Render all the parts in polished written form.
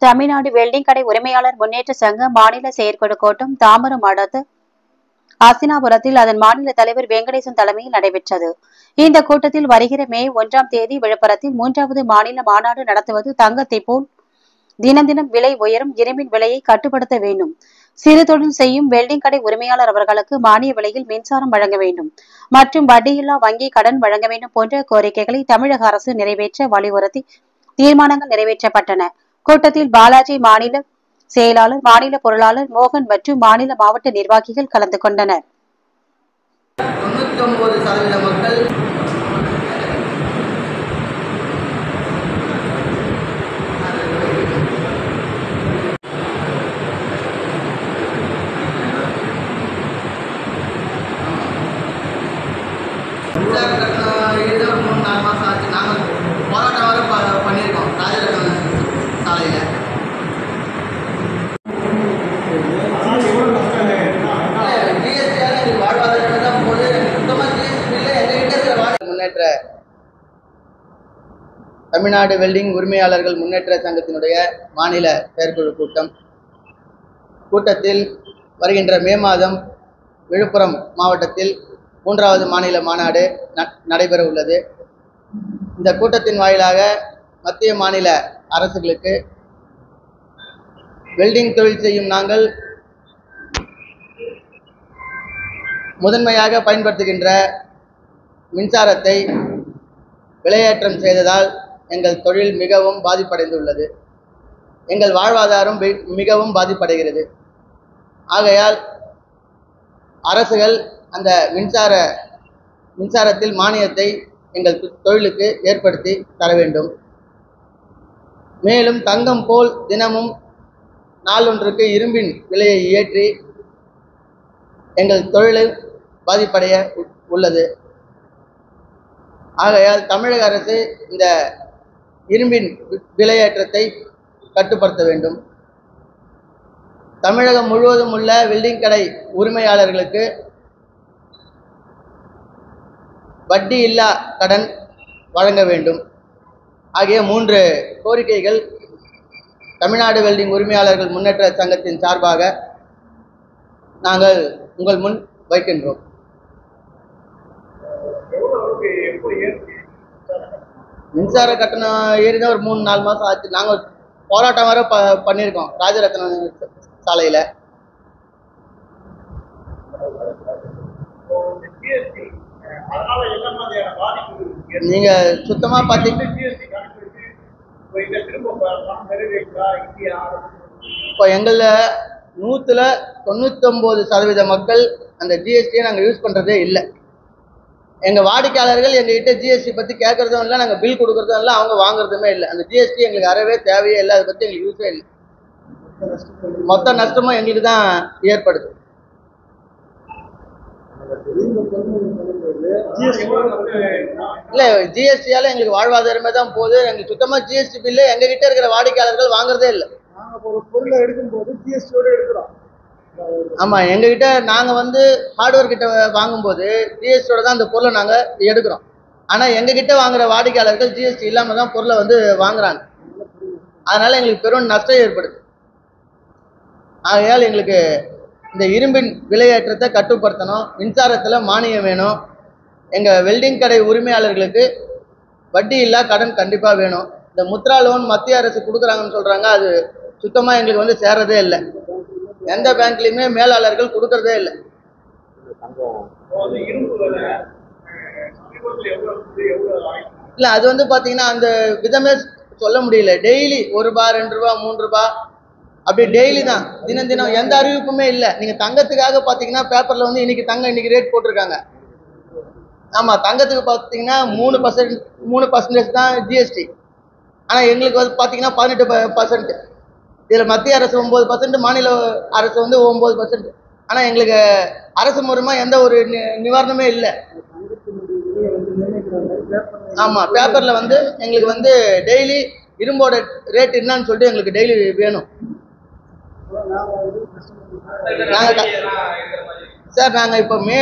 Tamil Nadu welding கடை உரிமையாளர் முன்னேற்ற சங்க மாநில செயற்குழு கூட்டம் தாம்பரம் அடுத்த அசினாபுரத்தில் அதன் மாநில தலைவர் வெங்கடேசன் தலைமையில் நடைபெற்றது. இந்த கூட்டத்தில் வருகிற மே 1ஆம் தேதி விழுப்புரத்தில் 3வது மாநில மாநாடு நடத்துவது, தங்கத்தை போல் தினம் தினம் விலை உயரும் இரும்பின் விலையை கட்டுப்படுத்த வேண்டும், சிறு தொழில் செய்யும் வெல்டிங் கடை உரிமையாளர் அவர்களுக்கு மானிய விலையில் மின்சாரம் வழங்க வேண்டும் மற்றும் வட்டியில்லா வங்கி கடன் வழங்க வேண்டும் போன்ற கோரிக்கைகளை தமிழக அரசு நிறைவேற்ற வலியுறுத்தி தீர்மானங்கள் நிறைவேற்றப்பட்டன. கூட்டத்தில் பாலாஜி, மாநில செயலாளர், மாநில பொருளாளர் மோகன் மற்றும் மாநில மாவட்ட நிர்வாகிகள் கலந்து கொண்டனர். 99% மக்கள் எழுத 3-4 மாதம் ஆச்சு. நாங்கள் போராட்டம் வர பண்ணியிருக்கோம் ராஜரத்ன சாலையில். ஜிஎஸ்டியால் எங்களுக்கு வாழ்வாதாரம் தான் போது. சுத்தமாக ஜிஎஸ்டி இல்லை. எங்ககிட்ட இருக்கிற முன்னேற்ற தமிழ்நாடு வெல்டிங் உரிமையாளர்கள் முன்னேற்ற சங்கத்தினுடைய மாநில செயற்குழு கூட்டத்தில் வருகின்ற மே மாதம் விழுப்புரம் மாவட்டத்தில் 3வது மாநில மாநாடு நடைபெற உள்ளது. இந்த கூட்டத்தின் வாயிலாக மத்திய மாநில அரசுகளுக்கு வெல்டிங் தொழில் செய்யும் நாங்கள் முதன்மையாக பயன்படுத்துகின்ற மின்சாரத்தை விலையேற்றம் செய்ததால் எங்கள் தொழில் மிகவும் பாதிப்படைந்துள்ளது. எங்கள் வாழ்வாதாரம் மிகவும் பாதிப்படைகிறது. ஆகையால் அரசுகள் அந்த மின்சாரத்தில் மானியத்தை எங்கள் தொழிலுக்கு ஏற்படுத்தி தர வேண்டும். மேலும் தங்கம் போல் தினமும் நாளொன்றுக்கு இரும்பின் விலையை ஏற்றி எங்கள் தொழிலை பாதிப்படைய உள்ளது. ஆகையால் தமிழக அரசு இந்த இரும்பின் விலையேற்றத்தை கட்டுப்படுத்த வேண்டும். தமிழகம் முழுவதும் உள்ள வெல்டிங் கடை உரிமையாளர்களுக்கு வட்டி இல்லா கடன் வழங்க வேண்டும் ஆகிய 3 கோரிக்கைகள் தமிழ்நாடு வெல்டிங் உரிமையாளர்கள் முன்னேற்ற சங்கத்தின் சார்பாக நாங்கள் உங்கள் முன் வைக்கின்றோம். மின்சார கட்டணம் ஏறிதான் ஒரு 3-4 மாதம் ஆச்சு. நாங்கள் போராட்டம் வர பண்ணியிருக்கோம் ராஜரத்ன சாலையில். நீங்கள் சுத்தமாக பார்த்தீங்கன்னா இப்போ எங்களில் 99% மக்கள் அந்த ஜிஎஸ்டியை நாங்கள் யூஸ் பண்ணுறதே இல்லை. எங்கள் வாடிக்கையாளர்கள் எங்ககிட்ட ஜிஎஸ்டி பற்றி கேட்குறதும் இல்லை, நாங்கள் பில் கொடுக்குறதும் இல்லை, அவங்க வாங்குறதுமே இல்லை. அந்த ஜிஎஸ்டி எங்களுக்கு அறவே தேவையே இல்லை. அதை பற்றி எங்களுக்கு யூஸே இல்லை. மொத்த நஷ்டமும் எங்களுக்கு தான் ஏற்படுது. இல்லை, ஜிஎஸ்டியால் எங்களுக்கு வாழ்வாதாரமே தான் போகுது. எங்களுக்கு சுத்தமாக ஜிஎஸ்டி பில்லு எங்ககிட்ட இருக்கிற வாடிக்கையாளர்கள் வாங்குறதே இல்லை. பொருளை எடுக்கும்போது ஜிஎஸ்டியோட எடுக்கிறோம். ஆமாம், எங்ககிட்ட நாங்கள் ஹார்ட்வேர் கிட்ட வாங்கும்போது ஜிஎஸ்டியோட தான் அந்த பொருளை நாங்கள் எடுக்கிறோம். ஆனால் எங்ககிட்ட வாங்குற வாடிக்கையாளர்கள் ஜிஎஸ்டி இல்லாமல் தான் பொருளை வாங்குறாங்க. அதனால எங்களுக்கு பெரும் நஷ்டம் ஏற்படுது. ஆகையால் எங்களுக்கு இந்த இரும்பின் விலையேற்றத்தை கட்டுப்படுத்தணும். மின்சாரத்தில் மானியம் வேணும். எங்கள் வெல்டிங் கடை உரிமையாளர்களுக்கு வட்டி இல்லா கடன் கண்டிப்பாக வேணும். இந்த முத்ரா லோன் மத்திய அரசு கொடுக்குறாங்கன்னு சொல்கிறாங்க, அது சுத்தமாக எங்களுக்கு சேர்றதே இல்லை. எந்த பேங்க்லையுமே மேலாளர்கள் கொடுக்கறதே இல்லை. இல்லை, அது பார்த்தீங்கன்னா அந்த விதமே சொல்ல முடியல. டெய்லி ₹1, ₹2, ₹3 அப்படி டெய்லி தான், தினம் தினம் எந்த அறிவிப்புமே இல்லை. நீங்கள் தங்கத்துக்காக பார்த்தீங்கன்னா பேப்பரில் இன்னைக்கு தங்கம் இன்னைக்கு ரேட் போட்டிருக்காங்க. ஆமாம், தங்கத்துக்கு பார்த்தீங்கன்னா 3% தான் ஜிஎஸ்டி. ஆனால் எங்களுக்கு பார்த்தீங்கன்னா 18%. இதில் மத்திய அரசு 9%, மாநில அரசு 9%. ஆனால் எங்களுக்கு அரசு மூலமாக எந்த ஒரு நிவாரணமே இல்லை. ஆமாம், பேப்பரில் எங்களுக்கு டெய்லி இரும்போட ரேட் என்னன்னு சொல்லிட்டு எங்களுக்கு டெய்லி வேணும். சார், நாங்கள் இப்போ மே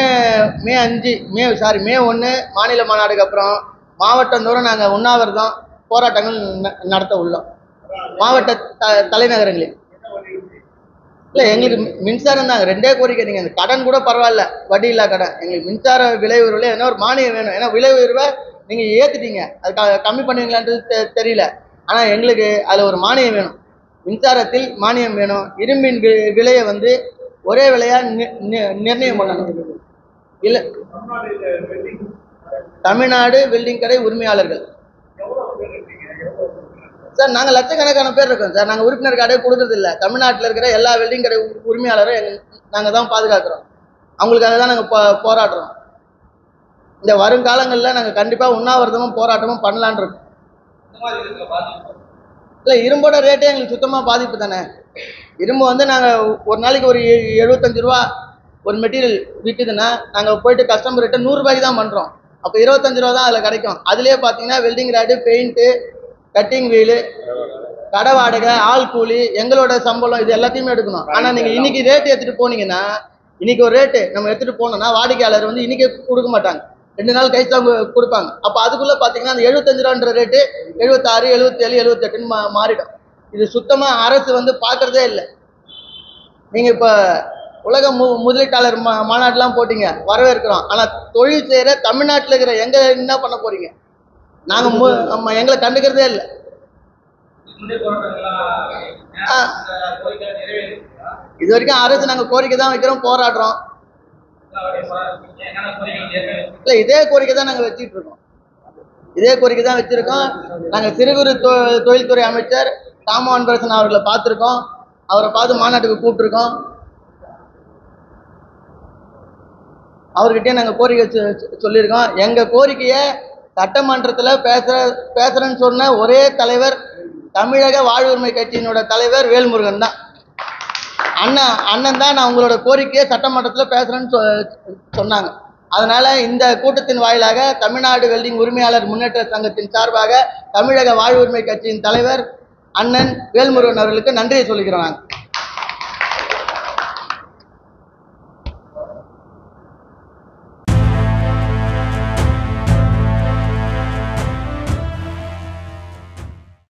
1 மாநில மாநாடுக்கு அப்புறம் மாவட்டம் தோறும் நாங்கள் உண்ணாவிரதம் போராட்டங்கள் நடத்த உள்ளோம். மாவட்ட தலைநகரங்களில். இல்லை, எங்களுக்கு மின்சாரம் தாங்க ரெண்டே கோரிக்கை. நீங்கள் அந்த கடன் கூட பரவாயில்ல, வட்டி இல்லா கடன். எங்களுக்கு மின்சார விலை உயர்வில் என்ன ஒரு மானியம் வேணும். ஏன்னா விலை உயர்வை நீங்கள் ஏற்றுட்டீங்க, அது கம்மி பண்ணுவீங்களான்றது தெரியல. ஆனால் எங்களுக்கு அதில் ஒரு மானியம் வேணும், மின்சாரத்தில் மானியம் வேணும். இரும்பின் விலையை வந்து ஒரே விலையாக நிர்ணயம் பண்ணணும். இல்லை, தமிழ்நாடு வெல்டிங் கடை உரிமையாளர்கள் சார், நாங்கள் லட்சக்கணக்கான பேர் இருக்கோம் சார். நாங்கள் உறுப்பினர் கார்டே கொடுக்கறது இல்லை. தமிழ்நாட்டில் இருக்கிற எல்லா வெல்டிங் கடை உரிமையாளரும் நாங்கள் தான் பாதுகாக்கிறோம். அவங்களுக்காக தான் நாங்கள் போராடுறோம். இந்த வருங்காலங்களில் நாங்கள் கண்டிப்பாக உண்ணாவிரதமும் போராட்டமும் பண்ணலான் இருக்கோம். இல்லை, இரும்போட ரேட்டே எங்களுக்கு சுத்தமாக பாதிப்பு தானே. இரும்பு வந்து நாங்கள் ஒரு நாளைக்கு ஒரு 75 ரூபா ஒரு மெட்டீரியல் விற்குதுன்னா நாங்கள் போயிட்டு கஸ்டமர்கிட்ட 100 ரூபாய்க்கு தான் பண்ணுறோம். அப்போ 25 ரூபா தான் அதில் கிடைக்கும். அதுலேயே பார்த்தீங்கன்னா welding rod, paint, cutting wheel, கடை வாடகை, ஆள் கூலி, எங்களோட சம்பளம், இது எல்லாத்தையுமே எடுக்கணும். ஆனால் நீங்கள் இன்னைக்கு ரேட்டு எடுத்துகிட்டு போனீங்கன்னா, இன்னைக்கு ஒரு ரேட்டு நம்ம எடுத்துகிட்டு போனோம்னா வாடிக்கையாளர் வந்து இன்னைக்கு கொடுக்க மாட்டாங்க, 2 நாள் கழிச்சு தான் கொடுப்பாங்க. அப்போ அதுக்குள்ளே பார்த்தீங்கன்னா அந்த 75 ரூபான்ற ரேட்டு 76, 77, 78ன்னு மாறிடும். இது சுத்தமாக அரசு வந்து பார்க்குறதே இல்லை. நீங்கள் இப்போ உலக முதலீட்டாளர் மாநாடுலாம் போட்டிங்க, வரவேற்கிறோம். ஆனால் தொழில் செய்கிற தமிழ்நாட்டில் இருக்கிற என்ன பண்ண போகிறீங்க? நாங்கள் எங்களை கண்டுக்கிறதே இல்லை. இது வரைக்கும் அரசு நாங்கள் கோரிக்கை தான் வைக்கிறோம், போராடுறோம். இல்லை, இதே கோரிக்கை தான் நாங்கள் வச்சுட்டு இருக்கோம். இதே கோரிக்கை தான் வச்சிருக்கோம். நாங்கள் சிறு குறு தொழில்துறை அமைச்சர் தாமோ அன்பரசன் அவர்களை பார்த்துருக்கோம். அவரை பார்த்து மாநாட்டுக்கு கூப்பிட்டுருக்கோம். அவர்கிட்டயே நாங்கள் கோரிக்கை சொல்லியிருக்கோம். எங்கள் கோரிக்கையை சட்டமன்றத்தில் பேசுறேன்னு சொன்ன ஒரே தலைவர் தமிழக வாழ்வுரிமை கட்சியினோட தலைவர் வேல்முருகன் தான். அண்ணன் தான் நான் உங்களோட கோரிக்கையை சட்டமன்றத்தில் பேசுறேன்னு சொன்னாங்க. அதனால இந்த கூட்டத்தின் வாயிலாக தமிழ்நாடு வெல்டிங் உரிமையாளர் முன்னேற்ற சங்கத்தின் சார்பாக தமிழக வாழ்வுரிமை கட்சியின் தலைவர் அண்ணன் வேல்முருகன் அவர்களுக்கு நன்றியை சொல்லிக்கிறோம் நாங்கள்.